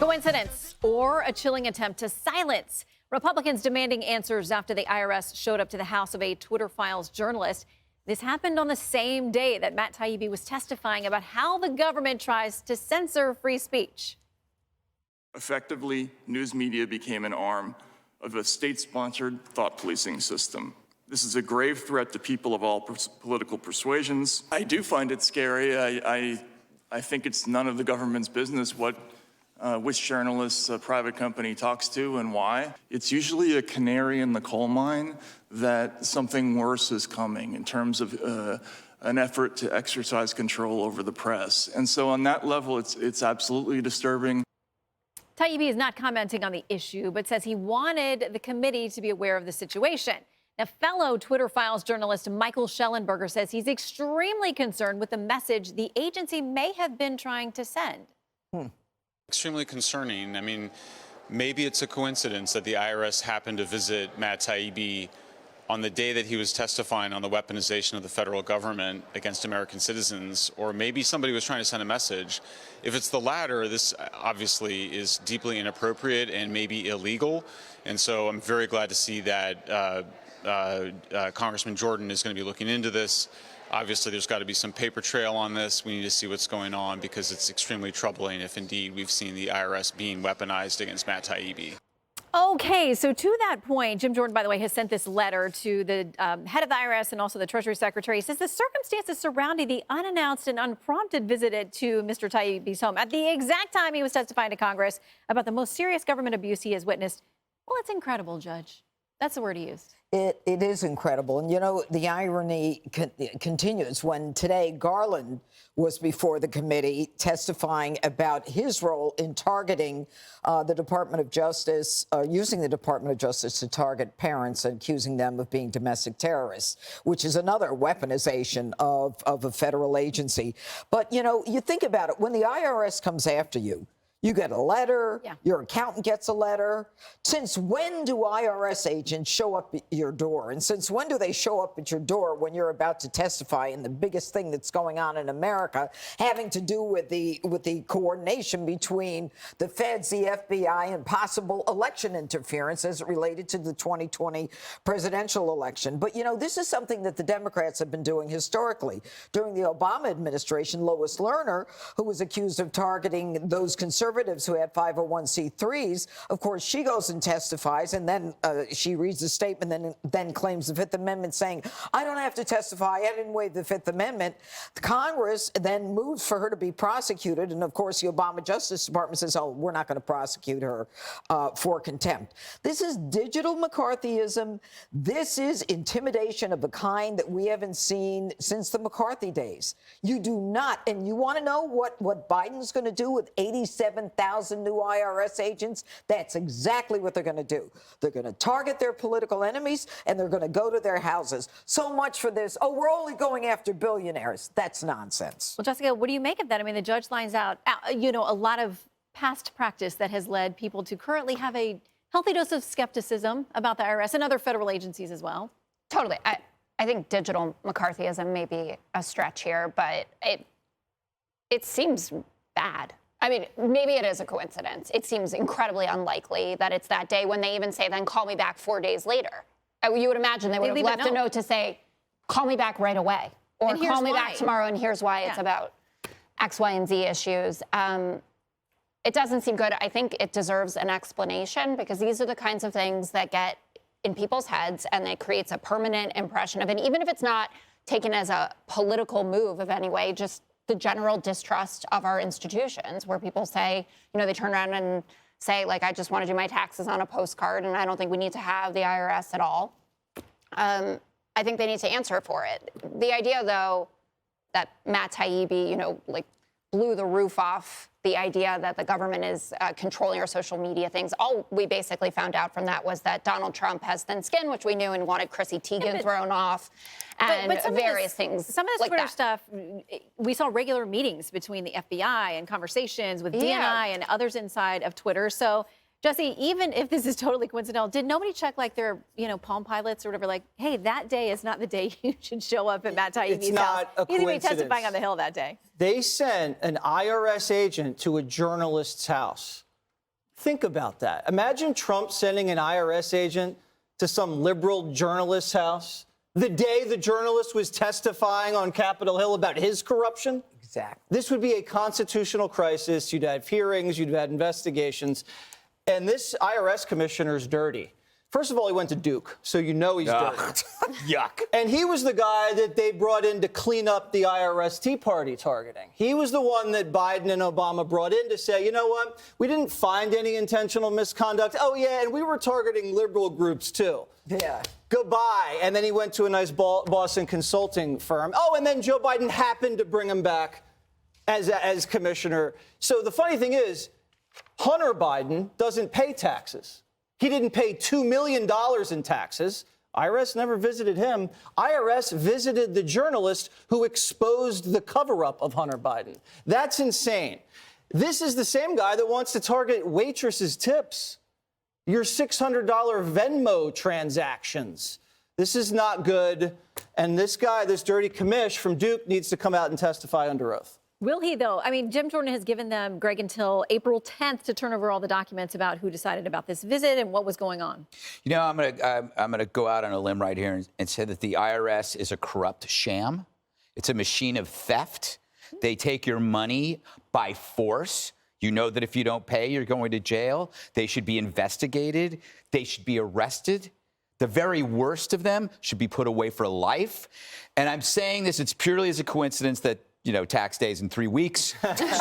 Coincidence or a chilling attempt to silence? Republicans demanding answers after the IRS showed up to the house of a Twitter Files journalist. This happened on the same day that Matt Taibbi was testifying about how the government tries to censor free speech. Effectively, news media became an arm of a state-sponsored thought policing system. This is a grave threat to people of all political persuasions. I do find it scary. I think it's none of the government's business which journalists a private company talks to and why. It's usually a canary in the coal mine that something worse is coming in terms of an effort to exercise control over the press. And so on that level, it's absolutely disturbing. Taibbi is not commenting on the issue, but says he wanted the committee to be aware of the situation. Now, fellow Twitter Files journalist Michael Schellenberger says he's extremely concerned with the message the agency may have been trying to send. Extremely concerning. I mean, maybe it's a coincidence that the IRS happened to visit Matt Taibbi on the day that he was testifying on the weaponization of the federal government against American citizens, or maybe somebody was trying to send a message. If it's the latter, this obviously is deeply inappropriate and maybe illegal. And so I'm very glad to see that Congressman Jordan is going to be looking into this. Obviously, there's got to be some paper trail on this. We need to see what's going on because it's extremely troubling if indeed we've seen the IRS being weaponized against Matt Taibbi. Okay, so to that point, Jim Jordan, by the way, has sent this letter to the head of the IRS and also the Treasury Secretary. He says the circumstances surrounding the unannounced and unprompted visit to Mr. Taibbi's home at the exact time he was testifying to Congress about the most serious government abuse he has witnessed. Well, it's incredible, Judge. That's the word he used. It is incredible. And, you know, the irony continues when today Garland was before the committee testifying about his role in targeting the Department of Justice, using the Department of Justice to target parents and accusing them of being domestic terrorists, which is another weaponization of a federal agency. But, you know, you think about it, when the IRS comes after you, you get a letter, your accountant gets a letter. Since when do IRS agents show up at your door? And since when do they show up at your door when you're about to testify in the biggest thing that's going on in America, having to do with the coordination between the feds, the FBI, and possible election interference as it related to the 2020 presidential election? But, you know, this is something that the Democrats have been doing historically. During the Obama administration, Lois Lerner, who was accused of targeting those conservatives who had 501c3s, of course, she goes and testifies, and then she reads the statement and then claims the Fifth Amendment, saying, I don't have to testify, I didn't waive the Fifth Amendment. The Congress then moves for her to be prosecuted, and of course, the Obama Justice Department says, oh, we're not going to prosecute her for contempt. This is digital McCarthyism. This is intimidation of a kind that we haven't seen since the McCarthy days. You do not, and you want to know what Biden's going to do with 87,000 new IRS agents? That's exactly what they're going to do. They're going to target their political enemies, and they're going to go to their houses. So much for this, oh, we're only going after billionaires. That's nonsense. Well, Jessica, what do you make of that? I mean, the judge lines out, you know, a lot of past practice that has led people to currently have a healthy dose of skepticism about the IRS and other federal agencies as well. Totally. I think digital McCarthyism may be a stretch here, but it seems bad. I mean, maybe it is a coincidence. It seems incredibly unlikely that it's that day when they even say, then call me back 4 days later. You would imagine they would have left a note to say, call me back right away, or call me back tomorrow, and here's why it's about X, Y, and Z issues. It doesn't seem good. I think it deserves an explanation, because these are the kinds of things that get in people's heads, and it creates a permanent impression of it. Even if it's not taken as a political move of any way, just the general distrust of our institutions, where people say, you know, they turn around and say, like, I just want to do my taxes on a postcard, and I don't think we need to have the IRS at all. I think they need to answer for it. The idea, though, that Matt Taibbi, you know, like, blew the roof off the idea that the government is controlling our social media things. All we basically found out from that was that Donald Trump has thin skin, which we knew, and wanted Chrissy Teigen thrown off, and various things. Some of this Twitter stuff, we saw regular meetings between the FBI and conversations with DNI and others inside of Twitter. So, Jesse, even if this is totally coincidental, did nobody check, like, their, you know, Palm Pilots or whatever, like, hey, that day is not the day you should show up at Matt Taibbi's house? It's not a coincidence. He's testifying on the Hill that day. They sent an IRS agent to a journalist's house. Think about that. Imagine Trump sending an IRS agent to some liberal journalist's house the day the journalist was testifying on Capitol Hill about his corruption. Exactly. This would be a constitutional crisis. You'd have hearings, you'd have investigations. And this IRS commissioner is dirty. First of all, he went to Duke, so you know he's dirty. Yuck. And he was the guy that they brought in to clean up the IRS Tea Party targeting. He was the one that Biden and Obama brought in to say, you know what, we didn't find any intentional misconduct. Oh, yeah, and we were targeting liberal groups, too. Yeah. Goodbye. And then he went to a nice Boston consulting firm. Oh, and then Joe Biden happened to bring him back as commissioner. So the funny thing is, Hunter Biden doesn't pay taxes. He didn't pay $2 million in taxes. IRS never visited him. IRS visited the journalist who exposed the cover-up of Hunter Biden. That's insane. This is the same guy that wants to target waitresses' tips, your $600 Venmo transactions. This is not good. And this guy, this dirty commish from Duke, needs to come out and testify under oath. Will he, though? I mean, Jim Jordan has given them, Greg, until April 10th to turn over all the documents about who decided about this visit and what was going on. You know, I'm gonna go out on a limb right here and say that the IRS is a corrupt sham. It's a machine of theft. They take your money by force. You know that if you don't pay, you're going to jail. They should be investigated. They should be arrested. The very worst of them should be put away for life. And I'm saying this, it's purely as a coincidence that, you know, tax day's in 3 weeks.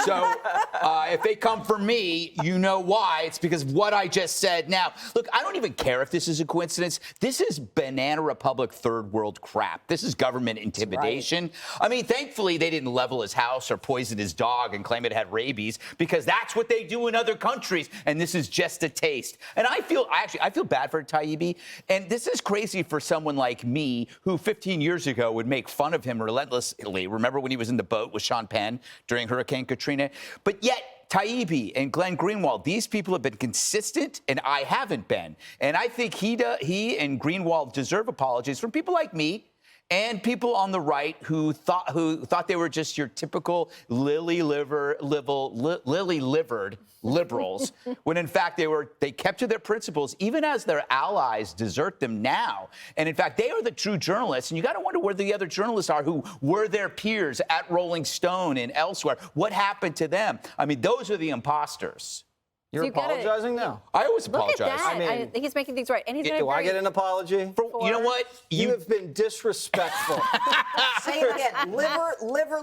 So if they come for me, you know why. It's because of what I just said. Now, look, I don't even care if this is a coincidence. This is banana republic third world crap. This is government intimidation. Right. I mean, thankfully, they didn't level his house or poison his dog and claim it had rabies, because that's what they do in other countries. And this is just a taste. And I feel bad for Taibbi. And this is crazy for someone like me, who 15 years ago would make fun of him relentlessly. Remember when he was in the boat with Sean Penn during Hurricane Katrina? But yet, Taibbi and Glenn Greenwald, these people have been consistent, and I haven't been. And I think he and Greenwald deserve apologies from people like me and people on the right who thought they were just your typical lily-livered liberals, when in fact they kept to their principles, even as their allies desert them now. And in fact, they are the true journalists. And you got to wonder where the other journalists are who were their peers at Rolling Stone and elsewhere. What happened to them? I mean, those are the imposters. You're apologizing now? I always Look apologize. at that. I mean, he's making things right. And he's do I get an apology? You know what? You have been disrespectful. Say it again. Lily-livered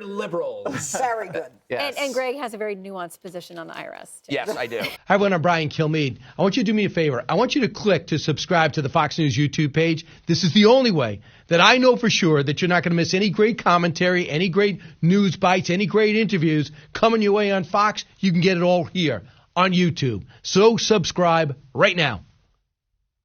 liberals. Very good. Yes. And Greg has a very nuanced position on the IRS, too. Yes, I do. Hi, everyone. I'm Brian Kilmeade. I want you to do me a favor. I want you to click to subscribe to the Fox News YouTube page. This is the only way that I know for sure that you're not going to miss any great commentary, any great news bites, any great interviews coming your way on Fox. You can get it all here on YouTube. So subscribe right now.